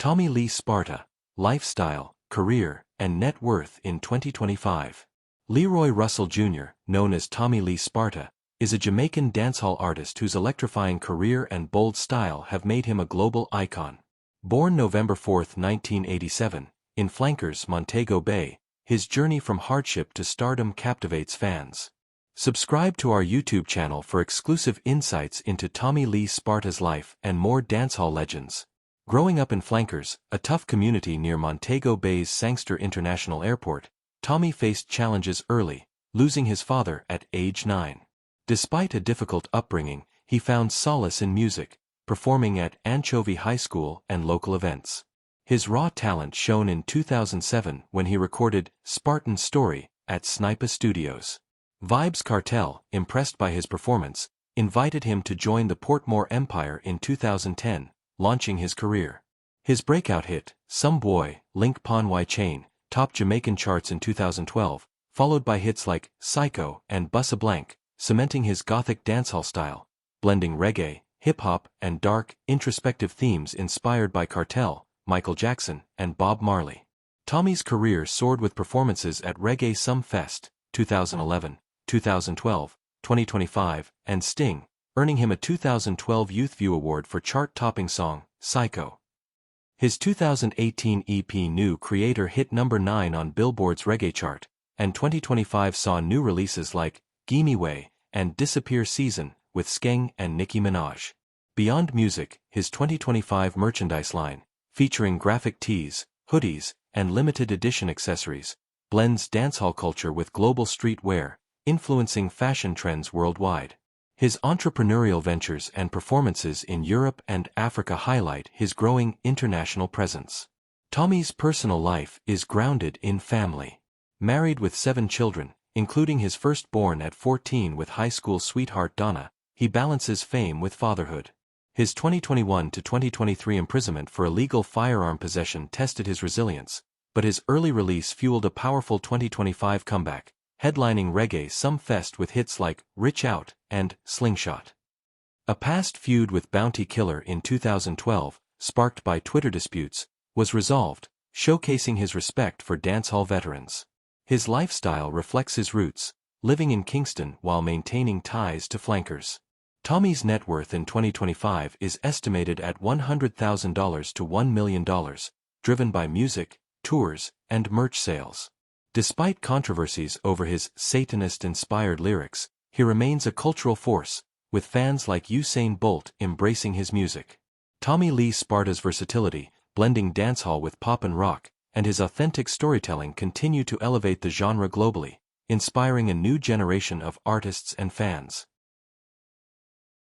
Tommy Lee Sparta, Lifestyle, Career, and Net Worth in 2025. Leroy Russell Jr., known as Tommy Lee Sparta, is a Jamaican dancehall artist whose electrifying career and bold style have made him a global icon. Born November 4, 1987, in Flankers, Montego Bay, his journey from hardship to stardom captivates fans. Subscribe to our YouTube channel for exclusive insights into Tommy Lee Sparta's life and more dancehall legends. Growing up in Flankers, a tough community near Montego Bay's Sangster International Airport, Tommy faced challenges early, losing his father at age 9. Despite a difficult upbringing, he found solace in music, performing at Anchovy High School and local events. His raw talent shone in 2007 when he recorded Spartan Story at Snipa Studios. Vybz Kartel, impressed by his performance, invited him to join the Portmore Empire in 2010, launching his career. His breakout hit, Some Bwoy, Link Pon Wi Chain, topped Jamaican charts in 2012, followed by hits like Psycho and Bussa Blank, cementing his Gothic dancehall style, blending reggae, hip-hop, and dark, introspective themes inspired by Kartel, Michael Jackson, and Bob Marley. Tommy's career soared with performances at Reggae Some Fest, 2011, 2012, 2025, and Sting, earning him a 2012 Youth View Award for chart-topping song, Psycho. His 2018 EP New Creator hit number 9 on Billboard's reggae chart, and 2025 saw new releases like Gimme Way and Disappear Season with Skeng and Nicki Minaj. Beyond music, his 2025 merchandise line, featuring graphic tees, hoodies, and limited edition accessories, blends dancehall culture with global streetwear, influencing fashion trends worldwide. His entrepreneurial ventures and performances in Europe and Africa highlight his growing international presence. Tommy's personal life is grounded in family. Married with 7 children, including his firstborn at 14 with high school sweetheart Donna, he balances fame with fatherhood. His 2021 to 2023 imprisonment for illegal firearm possession tested his resilience, but his early release fueled a powerful 2025 comeback, headlining Reggae Some Fest with hits like Rich Out and Slingshot. A past feud with Bounty Killer in 2012, sparked by Twitter disputes, was resolved, showcasing his respect for dancehall veterans. His lifestyle reflects his roots, living in Kingston while maintaining ties to Flankers. Tommy's net worth in 2025 is estimated at $100,000 to $1 million, driven by music, tours, and merch sales. Despite controversies over his Satanist-inspired lyrics, he remains a cultural force, with fans like Usain Bolt embracing his music. Tommy Lee Sparta's versatility, blending dancehall with pop and rock, and his authentic storytelling continue to elevate the genre globally, inspiring a new generation of artists and fans.